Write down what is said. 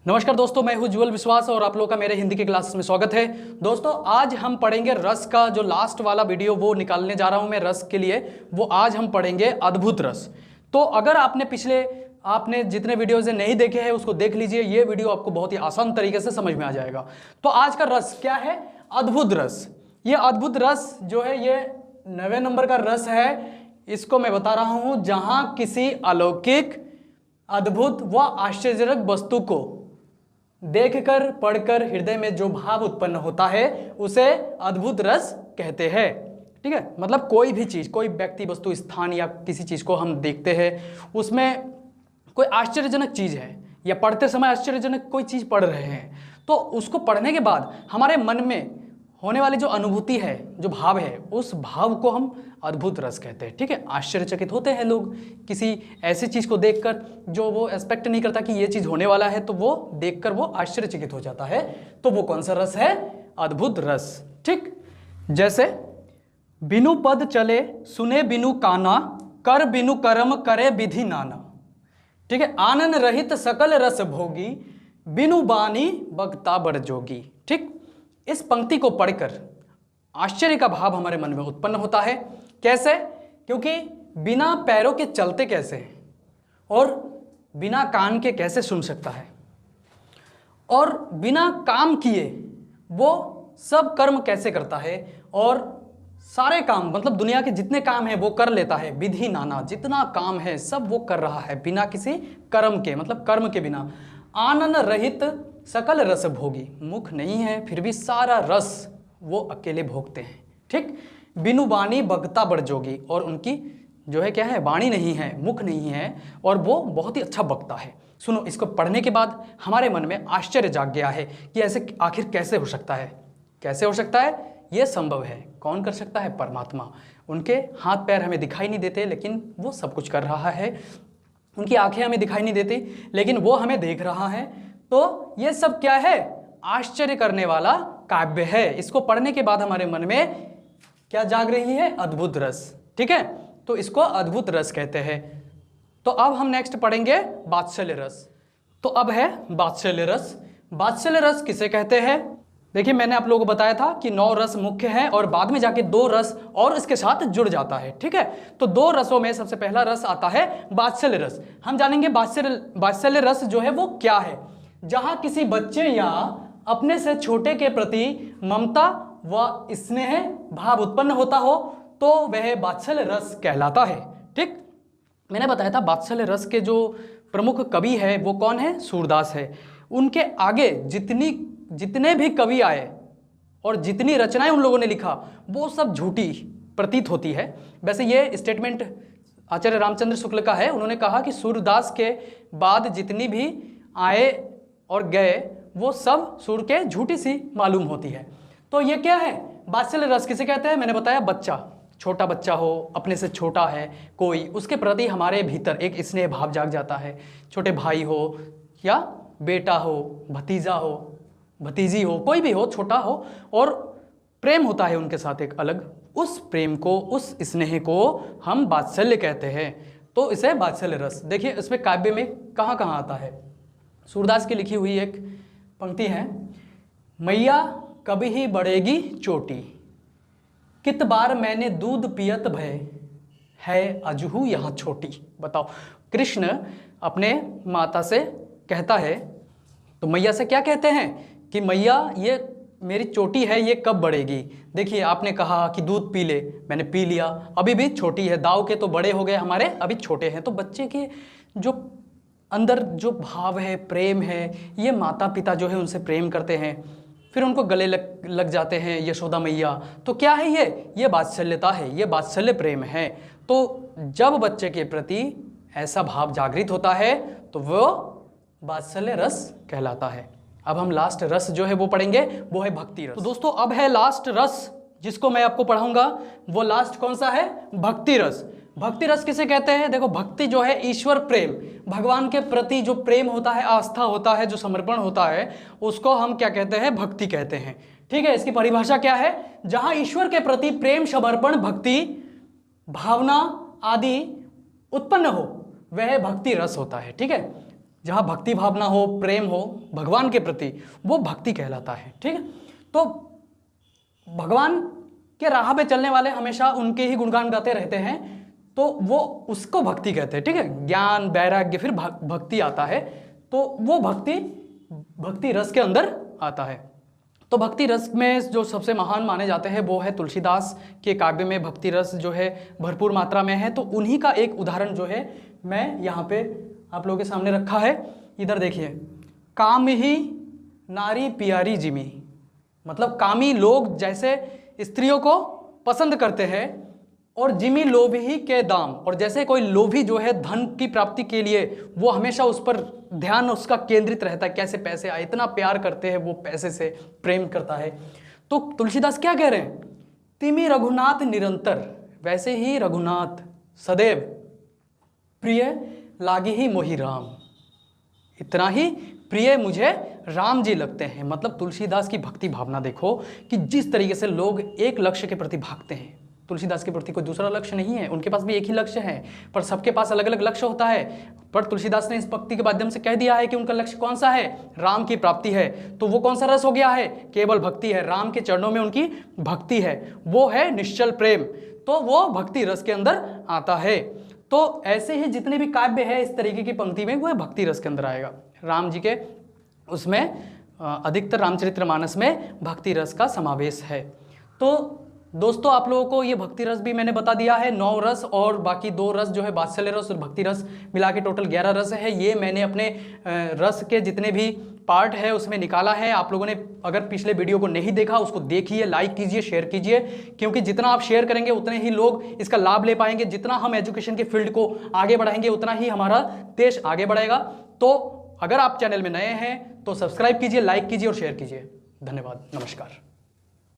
नमस्कार दोस्तों, मैं हूं ज्वल विश्वास और आप लोगों का मेरे हिंदी की क्लासेस में स्वागत है। दोस्तों आज हम पढ़ेंगे रस का जो लास्ट वाला वीडियो वो निकालने जा रहा हूं मैं रस के लिए। वो आज हम पढ़ेंगे अद्भुत रस। तो अगर आपने जितने वीडियोज नहीं देखे हैं उसको देख लीजिए। ये वीडियो आपको बहुत ही आसान तरीके से समझ में आ जाएगा। तो आज का रस क्या है? अद्भुत रस। ये अद्भुत रस जो है ये 9वें नंबर का रस है। इसको मैं बता रहा हूं जहां किसी अलौकिक, अद्भुत व आश्चर्यजनक वस्तु को देखकर पढ़कर हृदय में जो भाव उत्पन्न होता है उसे अद्भुत रस कहते हैं। ठीक है, मतलब कोई भी चीज, कोई व्यक्ति, वस्तु, स्थान या किसी चीज को हम देखते हैं, उसमें कोई आश्चर्यजनक चीज है या पढ़ते समय आश्चर्यजनक कोई चीज पढ़ रहे हैं, तो उसको पढ़ने के बाद हमारे मन में होने वाली जो अनुभूति है, जो भाव है, उस भाव को हम अद्भुत रस कहते हैं। ठीक है, आश्चर्यचकित होते हैं लोग किसी ऐसी चीज को देखकर जो वो एक्सपेक्ट नहीं करता कि ये चीज होने वाला है, तो वो देखकर वो आश्चर्यचकित हो जाता है। तो वो कौन सा रस है? अद्भुत रस। ठीक, जैसे बिनु पद चले सुने बिनु काना, कर बिनु कर्म करे विधि नाना। ठीक है, आनंद रहित सकल रस भोगी, बिनु बानी बक्ता बड़ जोगी। ठीक, इस पंक्ति को पढ़कर आश्चर्य का भाव हमारे मन में उत्पन्न होता है। कैसे? क्योंकि बिना पैरों के चलते कैसे है, और बिना कान के कैसे सुन सकता है, और बिना काम किए वो सब कर्म कैसे करता है, और सारे काम मतलब दुनिया के जितने काम है वो कर लेता है। विधि नाना, जितना काम है सब वो कर रहा है बिना किसी कर्म के, मतलब कर्म के बिना। आनंद रहित सकल रस भोगी, मुख नहीं है फिर भी सारा रस वो अकेले भोगते हैं। ठीक, बिनु वाणी बगता बड़ जोगी, और उनकी जो है क्या है, वाणी नहीं है, मुख नहीं है, और वो बहुत ही अच्छा बकता है। सुनो, इसको पढ़ने के बाद हमारे मन में आश्चर्य जाग गया है कि ऐसे आखिर कैसे हो सकता है। कैसे हो सकता है? ये संभव है। कौन कर सकता है? परमात्मा। उनके हाथ पैर हमें दिखाई नहीं देते लेकिन वो सब कुछ कर रहा है। उनकी आंखें हमें दिखाई नहीं देती लेकिन वो हमें देख रहा है। तो ये सब क्या है? आश्चर्य करने वाला काव्य है। इसको पढ़ने के बाद हमारे मन में क्या जाग रही है? अद्भुत रस। ठीक है, तो इसको अद्भुत रस कहते हैं। तो अब हम नेक्स्ट पढ़ेंगे वात्सल्य रस। तो अब है वात्सल्य रस। वात्सल्य रस किसे कहते हैं? देखिए, मैंने आप लोगों को बताया था कि 9 रस मुख्य हैं और बाद में जाके 2 रस और इसके साथ जुड़ जाता है। ठीक है, तो 2 रसों में सबसे पहला रस आता है वात्सल्य रस। हम जानेंगे वात्सल्य रस जो है वो क्या है। जहां किसी बच्चे या अपने से छोटे के प्रति ममता व स्नेह भाव उत्पन्न होता हो तो वह वात्सल्य रस कहलाता है। ठीक, मैंने बताया था वात्सल्य रस के जो प्रमुख कवि है वो कौन है? सूरदास है। उनके आगे जितने भी कवि आए और जितनी रचनाएं उन लोगों ने लिखा वो सब झूठी प्रतीत होती है। वैसे ये स्टेटमेंट आचार्य रामचंद्र शुक्ल का है। उन्होंने कहा कि सूरदास के बाद जितनी भी आए और गए वो सब सूर के झूठी सी मालूम होती है। तो ये क्या है? वात्सल्य रस किसे कहते हैं? मैंने बताया, बच्चा, छोटा बच्चा हो, अपने से छोटा है कोई, उसके प्रति हमारे भीतर एक स्नेह भाव जाग जाता है। छोटे भाई हो या बेटा हो, भतीजा हो, भतीजी हो, कोई भी हो, छोटा हो, और प्रेम होता है उनके साथ एक अलग। उस प्रेम को, उस स्नेह को हम वात्सल्य कहते हैं। तो इसे वात्सल्य रस। देखिए इसमें काव्य में कहाँ कहाँ आता है। सूरदास की लिखी हुई एक पंक्ति है, मैया कभी ही बढ़ेगी चोटी, कित बार मैंने दूध पियत भय, है अजहू यहाँ छोटी। बताओ, कृष्ण अपने माता से कहता है, तो मैया से क्या कहते हैं कि मैया ये मेरी चोटी है, ये कब बढ़ेगी? देखिए आपने कहा कि दूध पी ले, मैंने पी लिया, अभी भी छोटी है। दाव के तो बड़े हो गए, हमारे अभी छोटे हैं। तो बच्चे के जो अंदर जो भाव है, प्रेम है, ये माता पिता जो है उनसे प्रेम करते हैं, फिर उनको गले लग जाते हैं यशोदा मैया। तो क्या है ये वात्सल्यता है, ये वात्सल्य प्रेम है। तो जब बच्चे के प्रति ऐसा भाव जागृत होता है तो वो वात्सल्य रस कहलाता है। अब हम लास्ट रस जो है वो पढ़ेंगे, वो है भक्ति रस। तो दोस्तों अब है लास्ट रस जिसको मैं आपको पढ़ाऊंगा। वो लास्ट कौन सा है? भक्ति रस। भक्ति रस किसे कहते हैं? देखो, भक्ति जो है ईश्वर प्रेम, भगवान के प्रति जो प्रेम होता है, आस्था होता है, जो समर्पण होता है, उसको हम क्या कहते हैं? भक्ति कहते हैं। ठीक है, इसकी परिभाषा क्या है? जहां ईश्वर के प्रति प्रेम, समर्पण, भक्ति भावना आदि उत्पन्न हो वह भक्ति रस होता है। ठीक है, जहाँ भक्ति भावना हो, प्रेम हो भगवान के प्रति, वो भक्ति कहलाता है। ठीक है, तो भगवान के राह पे चलने वाले हमेशा उनके ही गुणगान गाते रहते हैं, तो वो उसको भक्ति कहते हैं। ठीक है, ज्ञान, वैराग्य, फिर भक्ति आता है, तो वो भक्ति रस के अंदर आता है। तो भक्ति रस में जो सबसे महान माने जाते हैं वो है तुलसीदास के काव्य में भक्ति रस जो है भरपूर मात्रा में है। तो उन्हीं का एक उदाहरण जो है मैं यहाँ पे आप लोगों के सामने रखा है। इधर देखिए, काम ही नारी प्यारी जिमी, मतलब कामी लोग जैसे स्त्रियों को पसंद करते हैं, और जिमी लोभी के दाम, और जैसे कोई लोभी जो है धन की प्राप्ति के लिए वो हमेशा उस पर ध्यान उसका केंद्रित रहता है, कैसे पैसे आए, इतना प्यार करते हैं वो, पैसे से प्रेम करता है। तो तुलसीदास क्या कह रहे हैं, तिमी रघुनाथ निरंतर, वैसे ही रघुनाथ सदैव प्रिय लागी ही मोहि राम, इतना ही प्रिय मुझे राम जी लगते हैं। मतलब तुलसीदास की भक्ति भावना देखो कि जिस तरीके से लोग एक लक्ष्य के प्रति भागते हैं। तुलसीदास के प्रति कोई दूसरा लक्ष्य नहीं है, उनके पास भी एक ही लक्ष्य है, पर सबके पास अलग अलग लक्ष्य होता है। पर तुलसीदास ने इस भक्ति के माध्यम से कह दिया है कि उनका लक्ष्य कौन सा है, राम की प्राप्ति है। तो वो कौन सा रस हो गया है, केवल भक्ति है, राम के चरणों में उनकी भक्ति है, वो है निश्चल प्रेम, तो वो भक्ति रस के अंदर आता है। तो ऐसे ही जितने भी काव्य है इस तरीके की पंक्ति में, वो भक्ति रस के अंदर आएगा। राम जी के उसमें अधिकतर रामचरितमानस में भक्ति रस का समावेश है। तो दोस्तों आप लोगों को ये भक्ति रस भी मैंने बता दिया है, 9 रस, और बाकी 2 रस जो है वात्सल्य रस और भक्ति रस मिला के टोटल 11 रस है। ये मैंने अपने रस के जितने भी पार्ट है उसमें निकाला है। आप लोगों ने अगर पिछले वीडियो को नहीं देखा उसको देखिए, लाइक कीजिए, शेयर कीजिए, क्योंकि जितना आप शेयर करेंगे उतने ही लोग इसका लाभ ले पाएंगे। जितना हम एजुकेशन के फील्ड को आगे बढ़ाएंगे उतना ही हमारा देश आगे बढ़ेगा। तो अगर आप चैनल में नए हैं तो सब्सक्राइब कीजिए, लाइक कीजिए और शेयर कीजिए। धन्यवाद, नमस्कार।